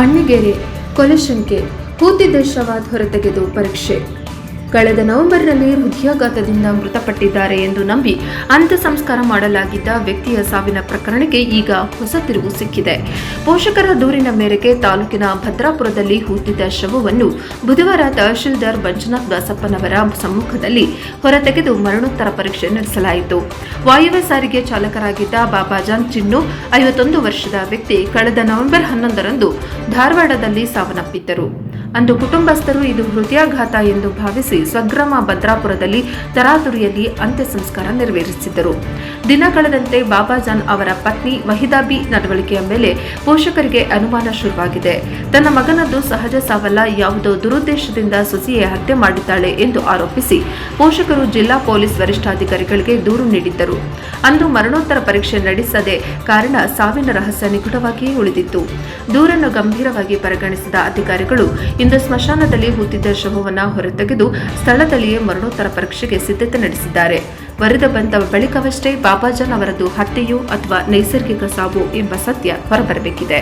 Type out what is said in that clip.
ಅಣ್ಣಿಗೇರಿ ಕೊಲೆ ಶಂಕೆ ಹೂತಿದ್ದ ಶವ ಹೊರತೆಗೆದು ಪರೀಕ್ಷೆ. ಕಳೆದ ನವೆಂಬರ್ನಲ್ಲಿ ಹೃದಯಾಘಾತದಿಂದ ಮೃತಪಟ್ಟಿದ್ದಾರೆ ಎಂದು ನಂಬಿ ಅಂತ್ಯ ಸಂಸ್ಕಾರ ಮಾಡಲಾಗಿದ್ದ ವ್ಯಕ್ತಿಯ ಸಾವಿನ ಪ್ರಕರಣಕ್ಕೆ ಈಗ ಹೊಸ ತಿರುವು ಸಿಕ್ಕಿದೆ. ಪೋಷಕರ ದೂರಿನ ಮೇರೆಗೆ ತಾಲೂಕಿನ ಭದ್ರಾಪುರದಲ್ಲಿ ಹೂತಿದ್ದ ಶವವನ್ನು ಬುಧವಾರ ತಹಶೀಲ್ದಾರ್ ಮಂಜುನಾಥ್ ದಾಸಪ್ಪನವರ ಸಮ್ಮುಖದಲ್ಲಿ ಹೊರತೆಗೆದು ಮರಣೋತ್ತರ ಪರೀಕ್ಷೆ ನಡೆಸಲಾಯಿತು. ವಾಯುವ್ಯ ಸಾರಿಗೆ ಚಾಲಕರಾಗಿದ್ದ ಬಾಬಾಜಾನ್ ಚಿನ್ನು 51 ವರ್ಷದ ವ್ಯಕ್ತಿ ಕಳೆದ ನವೆಂಬರ್ 11ರಂದು ಧಾರವಾಡದಲ್ಲಿ ಸಾವನ್ನಪ್ಪಿದ್ದರು. ಅಂದು ಕುಟುಂಬಸ್ಥರು ಇದು ಹೃದಯಾಘಾತ ಎಂದು ಭಾವಿಸಿ ಸ್ವಗ್ರಾಮ ಭದ್ರಾಪುರದಲ್ಲಿ ತರಾತುರಿಯಲ್ಲಿ ಅಂತ್ಯ ಸಂಸ್ಕಾರ ನೆರವೇರಿಸಿದ್ದರು. ದಿನ ಕಳೆದಂತೆ ಬಾಬಾಜಾನ್ ಅವರ ಪತ್ನಿ ವಹಿದಾಬಿ ನಡವಳಿಕೆಯ ಮೇಲೆ ಪೋಷಕರಿಗೆ ಅನುಮಾನ ಶುರುವಾಗಿದೆ. ತನ್ನ ಮಗನದ್ದು ಸಹಜ ಸಾವಲ್ಲ, ಯಾವುದೋ ದುರುದ್ದೇಶದಿಂದ ಸೊಸೆಯೇ ಹತ್ಯೆ ಮಾಡಿದ್ದಾಳೆ ಎಂದು ಆರೋಪಿಸಿ ಪೋಷಕರು ಜಿಲ್ಲಾ ಪೊಲೀಸ್ ವರಿಷ್ಠಾಧಿಕಾರಿಗಳಿಗೆ ದೂರು ನೀಡಿದ್ದರು. ಅಂದು ಮರಣೋತ್ತರ ಪರೀಕ್ಷೆ ನಡೆಸದೆ ಕಾರಣ ಸಾವಿನ ರಹಸ್ಯ ನಿಗೂಢವಾಗಿಯೇ ಉಳಿದಿತ್ತು. ದೂರನ್ನು ಗಂಭೀರವಾಗಿ ಪರಿಗಣಿಸಿದ ಅಧಿಕಾರಿಗಳು ಇಂದು ಸ್ಮಶಾನದಲ್ಲಿ ಹೂತಿದ್ದ ಶವವನ್ನು ಹೊರತೆಗೆದು ಸ್ಥಳದಲ್ಲಿಯೇ ಮರಣೋತ್ತರ ಪರೀಕ್ಷೆಗೆ ಸಿದ್ಧತೆ ನಡೆಸಿದ್ದಾರೆ. ವರದಿ ಬಂದ ಬಳಿಕವಷ್ಟೇ ಬಾಬಾಜಾನ್ ಅವರದ್ದು ಹತ್ಯೆಯೋ ಅಥವಾ ನೈಸರ್ಗಿಕ ಸಾವೋ ಎಂಬ ಸತ್ಯ ಹೊರಬರಬೇಕಿದೆ.